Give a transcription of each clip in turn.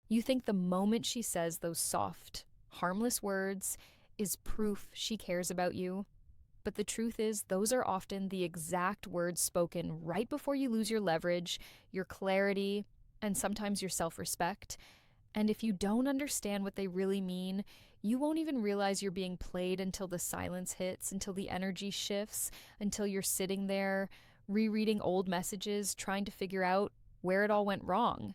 You think the moment she says those soft, harmless words is proof she cares about you. But the truth is, those are often the exact words spoken right before you lose your leverage, your clarity, and sometimes your self respect. And if you don't understand what they really mean, you won't even realize you're being played until the silence hits, until the energy shifts, until you're sitting there rereading old messages, trying to figure out where it all went wrong.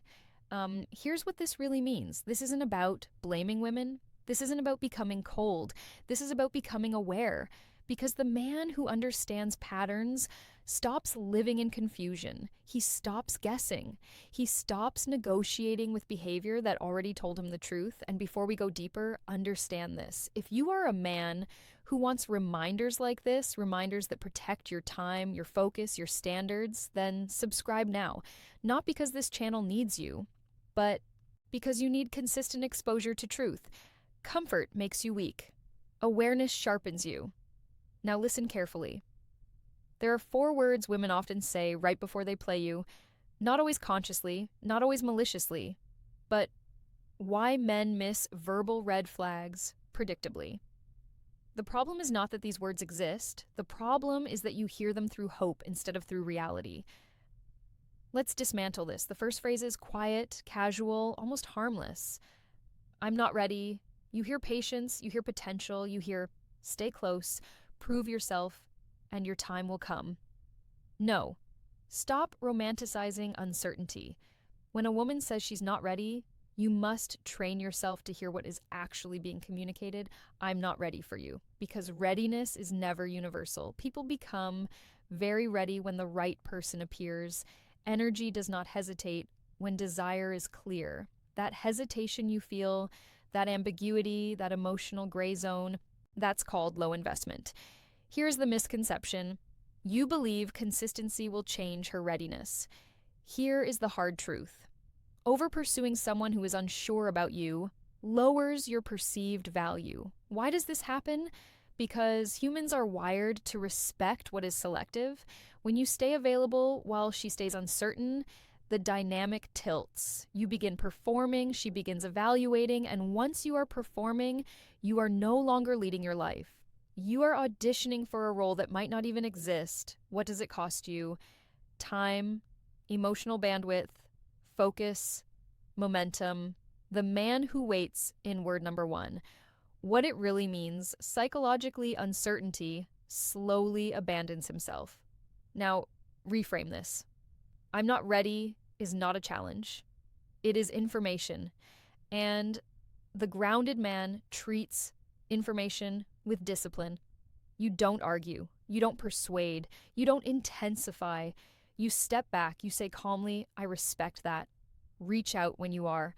Here's what this really means. This isn't about blaming women. This isn't about becoming cold. This is about becoming aware. Because the man who understands patterns stops living in confusion. He stops guessing. He stops negotiating with behavior that already told him the truth. And before we go deeper, understand this. If you are a man who wants reminders like this, reminders that protect your time, your focus, your standards, then subscribe now. Not because this channel needs you, but because you need consistent exposure to truth. Comfort makes you weak. Awareness sharpens you. Now listen carefully. There are 4 words women often say right before they play you, not always consciously, not always maliciously, but why men miss verbal red flags predictably. The problem is not that these words exist. The problem is that you hear them through hope instead of through reality. Let's dismantle this. The first phrase is quiet, casual, almost harmless. I'm not ready. You hear patience, you hear potential, you hear stay close, prove yourself, and your time will come. No. Stop romanticizing uncertainty. When a woman says she's not ready, you must train yourself to hear what is actually being communicated. I'm not ready for you. Because readiness is never universal. People become very ready when the right person appears. Energy does not hesitate when desire is clear. That hesitation you feel, that ambiguity, that emotional gray zone, that's called low investment. Here's the misconception. You believe consistency will change her readiness. Here is the hard truth. Over pursuing someone who is unsure about you lowers your perceived value. Why does this happen? Because humans are wired to respect what is selective. When you stay available while she stays uncertain, the dynamic tilts. You begin performing, she begins evaluating, and once you are performing, you are no longer leading your life. You are auditioning for a role that might not even exist. What does it cost you? Time, emotional bandwidth, focus, momentum. The man who waits in word number 1. What it really means, psychologically, uncertainty slowly abandons himself. Now, reframe this. I'm not ready is not a challenge. It is information. And the grounded man treats information with discipline. You don't argue. You don't persuade. You don't intensify. You step back. You say calmly, I respect that. Reach out when you are.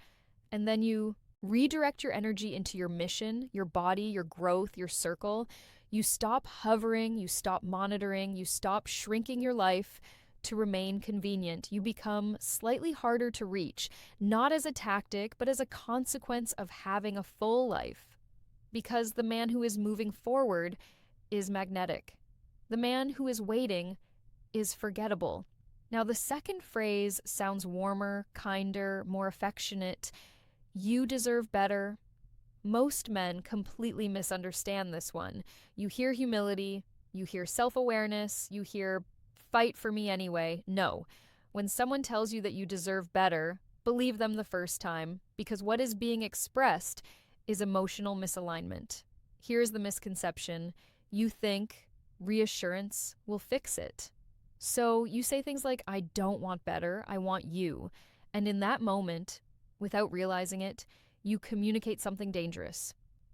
And then you redirect your energy into your mission, your body, your growth, your circle. You stop hovering. You stop monitoring. You stop shrinking your life to remain convenient. You become slightly harder to reach, not as a tactic, but as a consequence of having a full life. Because the man who is moving forward is magnetic. The man who is waiting is forgettable. Now, the second phrase sounds warmer, kinder, more affectionate. You deserve better. Most men completely misunderstand this one. You hear humility, you hear self-awareness, you hear fight for me anyway. No. When someone tells you that you deserve better, believe them the first time, because what is being expressed is emotional misalignment. Here's the misconception. You think reassurance will fix it. So you say things like, I don't want better, I want you. And in that moment, without realizing it, you communicate something dangerous.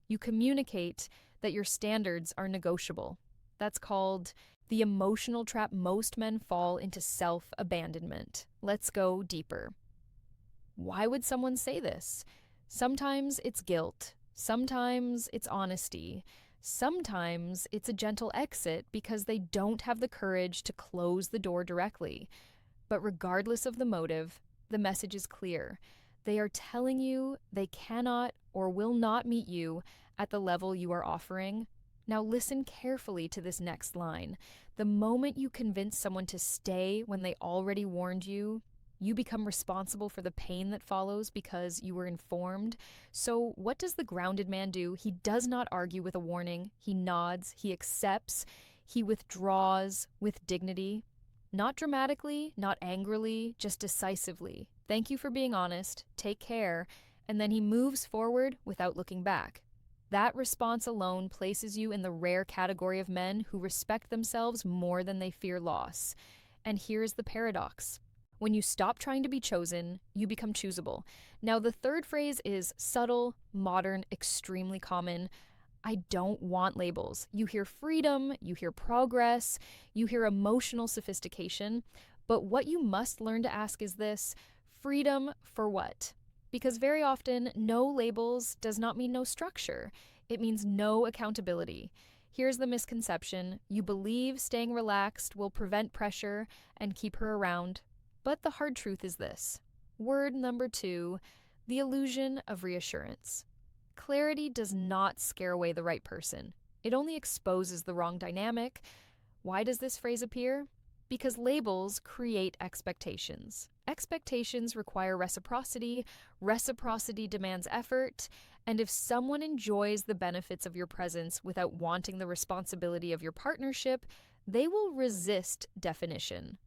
You communicate that your standards are negotiable. That's called the emotional trap. Most men fall into self-abandonment. Let's go deeper. Why would someone say this? Sometimes it's guilt. Sometimes it's honesty. Sometimes it's a gentle exit because they don't have the courage to close the door directly. But regardless of the motive, the message is clear. They are telling you they cannot or will not meet you at the level you are offering. Now listen carefully to this next line. The moment you convince someone to stay when they already warned you, You become responsible for the pain that follows because you were informed. So, what does the grounded man do? He does not argue with a warning. He nods, he accepts, he withdraws with dignity. Not dramatically, not angrily, just decisively. Thank you for being honest. Take care. And then he moves forward without looking back. That response alone places you in the rare category of men who respect themselves more than they fear loss. And here's the paradox. When you stop trying to be chosen, you become choosable. Now, the third phrase is subtle, modern, extremely common. I don't want labels. You hear freedom, you hear progress, you hear emotional sophistication. But what you must learn to ask is this: freedom for what? Because very often, no labels does not mean no structure. It means no accountability. Here's the misconception. You believe staying relaxed will prevent pressure and keep her around. But the hard truth is this. Word number 2, the illusion of reassurance. Clarity does not scare away the right person. It only exposes the wrong dynamic. Why does this phrase appear? Because labels create expectations. Expectations require reciprocity. Reciprocity demands effort. And if someone enjoys the benefits of your presence without wanting the responsibility of your partnership, they will resist definition.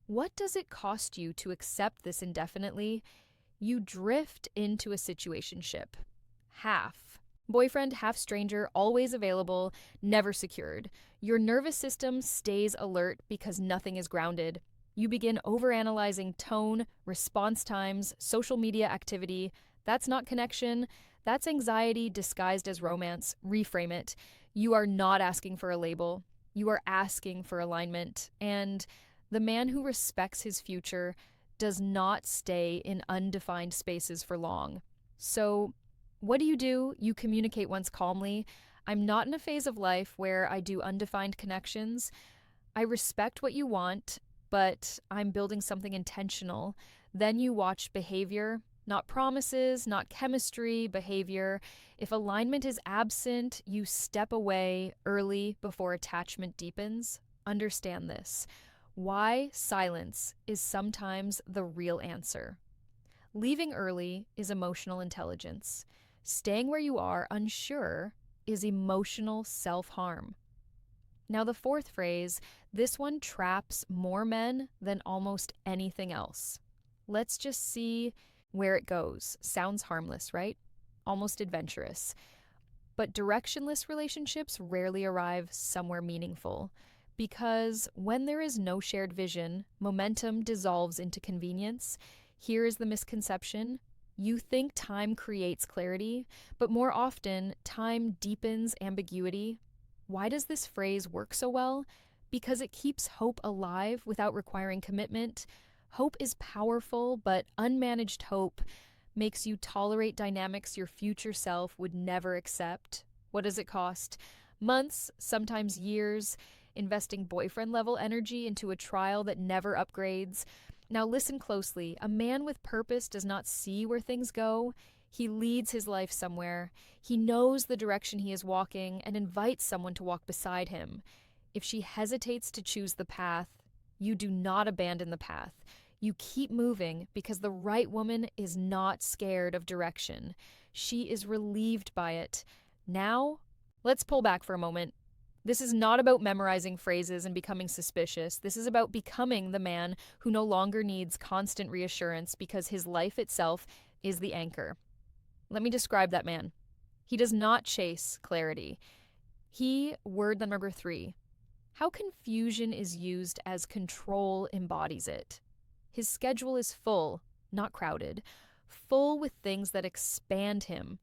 What does it cost you to accept this indefinitely? You drift into a situationship. Half. Boyfriend, half stranger, always available, never secured. Your nervous system stays alert because nothing is grounded. You begin overanalyzing tone, response times, social media activity. That's not connection. That's anxiety disguised as romance. Reframe it. You are not asking for a label. You are asking for alignment. And the man who respects his future does not stay in undefined spaces for long. So, what do? You communicate once calmly. I'm not in a phase of life where I do undefined connections. I respect what you want, but I'm building something intentional. Then you watch behavior, not promises, not chemistry, behavior. If alignment is absent, you step away early before attachment deepens. Understand this. Why silence is sometimes the real answer. Leaving early is emotional intelligence. Staying where you are unsure is emotional self-harm. Now, the fourth phrase, this one traps more men than almost anything else. Let's just see where it goes. Sounds harmless, right? Almost adventurous. But directionless relationships rarely arrive somewhere meaningful. Because when there is no shared vision, momentum dissolves into convenience. Here is the misconception. You think time creates clarity, but more often, time deepens ambiguity. Why does this phrase work so well? Because it keeps hope alive without requiring commitment. Hope is powerful, but unmanaged hope makes you tolerate dynamics your future self would never accept. What does it cost? Months, sometimes years, investing boyfriend-level energy into a trial that never upgrades. Now listen closely. A man with purpose does not see where things go. He leads his life somewhere. He knows the direction he is walking and invites someone to walk beside him. If she hesitates to choose the path, you do not abandon the path. You keep moving because the right woman is not scared of direction. She is relieved by it. Now, let's pull back for a moment. This is not about memorizing phrases and becoming suspicious. This is about becoming the man who no longer needs constant reassurance because his life itself is the anchor. Let me describe that man. He does not chase clarity. Word number 3, how confusion is used as control embodies it. His schedule is full, not crowded, full with things that expand him.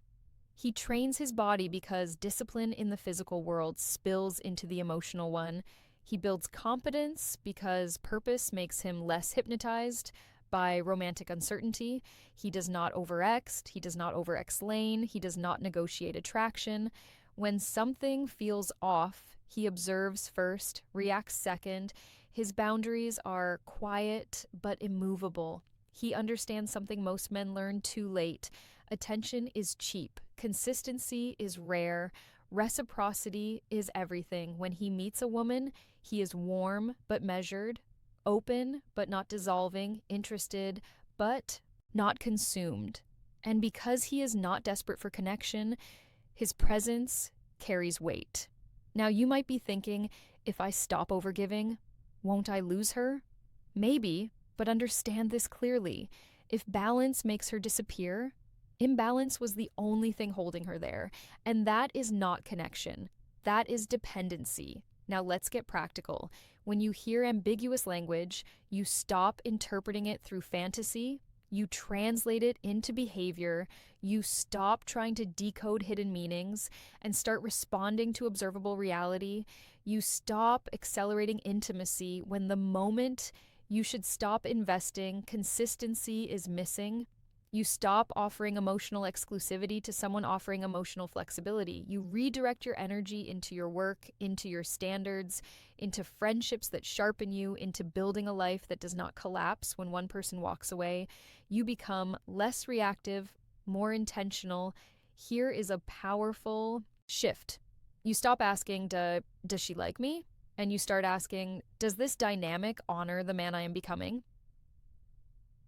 He trains his body because discipline in the physical world spills into the emotional one. He builds competence because purpose makes him less hypnotized by romantic uncertainty. He does not overext. He does not over-explain. He does not negotiate attraction. When something feels off, he observes first, reacts second. His boundaries are quiet but immovable. He understands something most men learn too late. Attention is cheap. Consistency is rare. Reciprocity is everything. When he meets a woman, he is warm but measured. open but not dissolving, interested but not consumed. And because he is not desperate for connection, his presence carries weight. Now, you might be thinking, if I stop overgiving, won't I lose her? Maybe, but understand this clearly. If balance makes her disappear, imbalance was the only thing holding her there. And that is not connection. That is dependency. Now, let's get practical. When you hear ambiguous language, you stop interpreting it through fantasy, you translate it into behavior, you stop trying to decode hidden meanings and start responding to observable reality. You stop accelerating intimacy when the moment you should stop investing, consistency is missing. You stop offering emotional exclusivity to someone offering emotional flexibility. You redirect your energy into your work, into your standards, into friendships that sharpen you, into building a life that does not collapse when one person walks away. You become less reactive, more intentional. Here is a powerful shift. You stop asking, does she like me? And you start asking, does this dynamic honor the man I am becoming?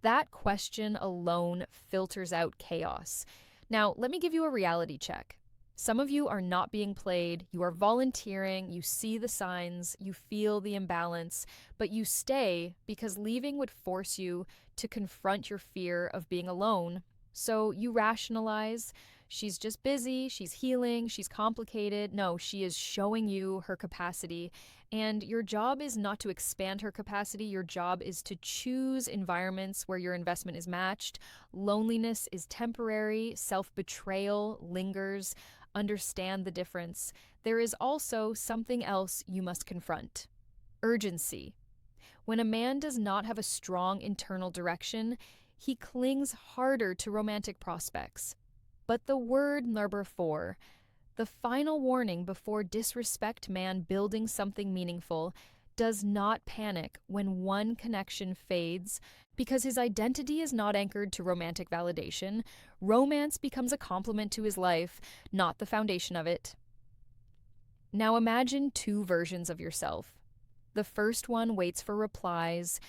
That question alone filters out chaos. Now, let me give you a reality check. Some of you are not being played, you are volunteering, you see the signs, you feel the imbalance, but you stay because leaving would force you to confront your fear of being alone. So you rationalize, she's just busy, she's healing, she's complicated. No, she is showing you her capacity. And your job is not to expand her capacity. Your job is to choose environments where your investment is matched. Loneliness is temporary. Self-betrayal lingers. Understand the difference. There is also something else you must confront: urgency. When a man does not have a strong internal direction, he clings harder to romantic prospects. But the word number 4, the final warning before disrespect man building something meaningful, does not panic when one connection fades because his identity is not anchored to romantic validation. Romance becomes a complement to his life, not the foundation of it. Now imagine 2 versions of yourself. The first one waits for replies,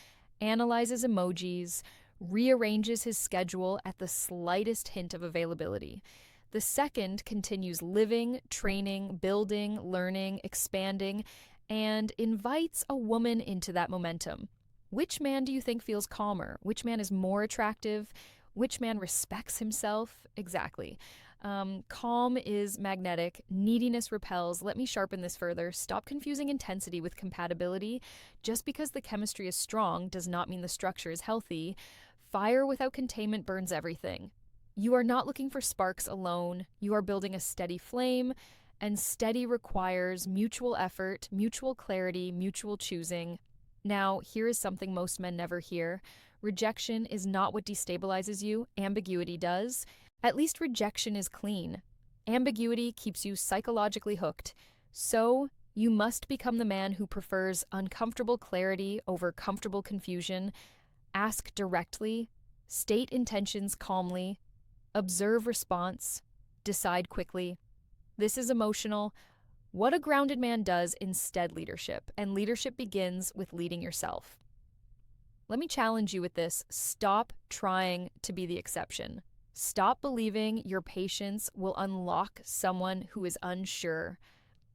analyzes emojis, rearranges his schedule at the slightest hint of availability. The second continues living, training, building, learning, expanding, and invites a woman into that momentum. Which man do you think feels calmer? Which man is more attractive? Which man respects himself? Exactly. Calm is magnetic. Neediness repels. Let me sharpen this further. Stop confusing intensity with compatibility. Just because the chemistry is strong does not mean the structure is healthy. Fire without containment burns everything. You are not looking for sparks alone. You are building a steady flame, and steady requires mutual effort, mutual clarity, mutual choosing. Now, here is something most men never hear. Rejection is not what destabilizes you. Ambiguity does. At least rejection is clean. Ambiguity keeps you psychologically hooked. So, you must become the man who prefers uncomfortable clarity over comfortable confusion. Ask directly, state intentions calmly, observe response, decide quickly. This is emotional. What a grounded man does instead leadership, and leadership begins with leading yourself. Let me challenge you with this. Stop trying to be the exception. Stop believing your patience will unlock someone who is unsure.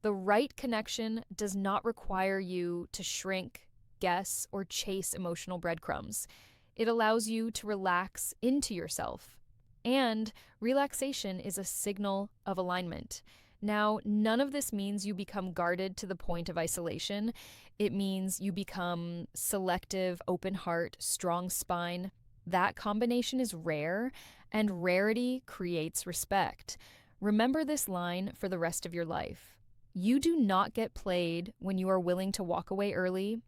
The right connection does not require you to shrink, guess, or chase emotional breadcrumbs. It allows you to relax into yourself. And relaxation is a signal of alignment. Now, none of this means you become guarded to the point of isolation. It means you become selective, open heart, strong spine. That combination is rare, and rarity creates respect. Remember this line for the rest of your life. You do not get played when you are willing to walk away early.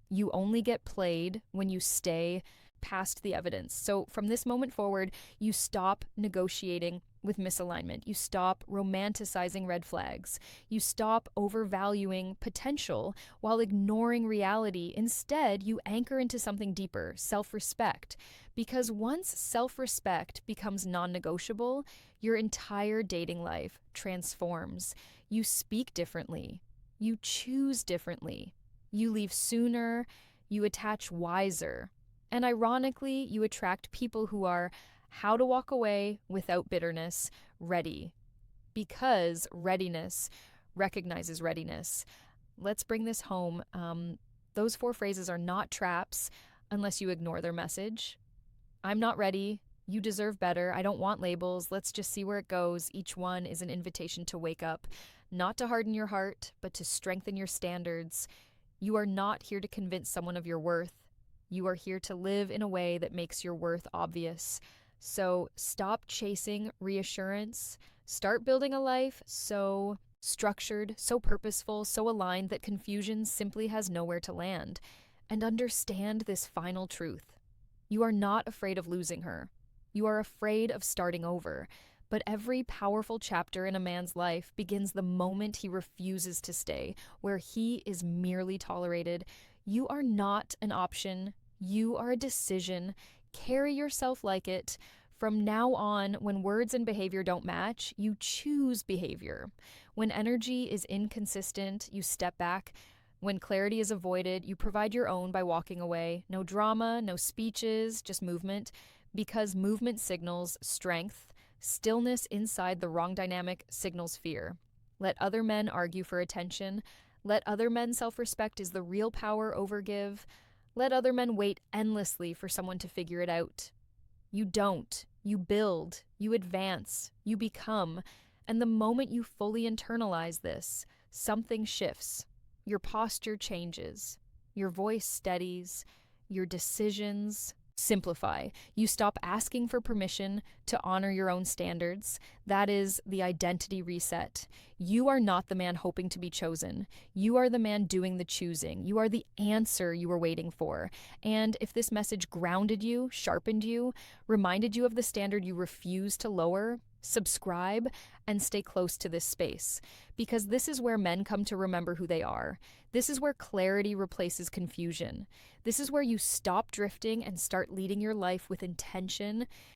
You only get played when you stay past the evidence. So from this moment forward, you stop negotiating with misalignment. You stop romanticizing red flags. You stop overvaluing potential while ignoring reality. Instead, you anchor into something deeper, self-respect. Because once self-respect becomes non-negotiable, your entire dating life transforms. You speak differently. You choose differently. You leave sooner. you attach wiser. And ironically, you attract people who are how to walk away without bitterness, ready. Because readiness recognizes readiness. Let's bring this home. Those 4 phrases are not traps unless you ignore their message. I'm not ready. You deserve better. I don't want labels. Let's just see where it goes. Each one is an invitation to wake up, not to harden your heart, but to strengthen your standards. You are not here to convince someone of your worth. You are here to live in a way that makes your worth obvious. So stop chasing reassurance. Start building a life so structured, so purposeful, so aligned that confusion simply has nowhere to land. And understand this final truth. You are not afraid of losing her. You are afraid of starting over. But every powerful chapter in a man's life begins the moment he refuses to stay, where he is merely tolerated. You are not an option. You are a decision. Carry yourself like it. From now on, when words and behavior don't match, you choose behavior. When energy is inconsistent, you step back. When clarity is avoided, you provide your own by walking away. No drama, no speeches, just movement. Because movement signals strength, stillness inside the wrong dynamic signals fear. Let other men argue for attention. Let other men self-respect is the real power over give. Let other men wait endlessly for someone to figure it out. You don't. You build. You advance. You become. And the moment you fully internalize this, something shifts. Your posture changes. Your voice steadies. Your decisions simplify. You stop asking for permission to honor your own standards. That is the identity reset. You are not the man hoping to be chosen. You are the man doing the choosing. You are the answer you were waiting for. And if this message grounded you, sharpened you, reminded you of the standard you refuse to lower, subscribe and stay close to this space. Because this is where men come to remember who they are. This is where clarity replaces confusion. This is where you stop drifting and start leading your life with intention.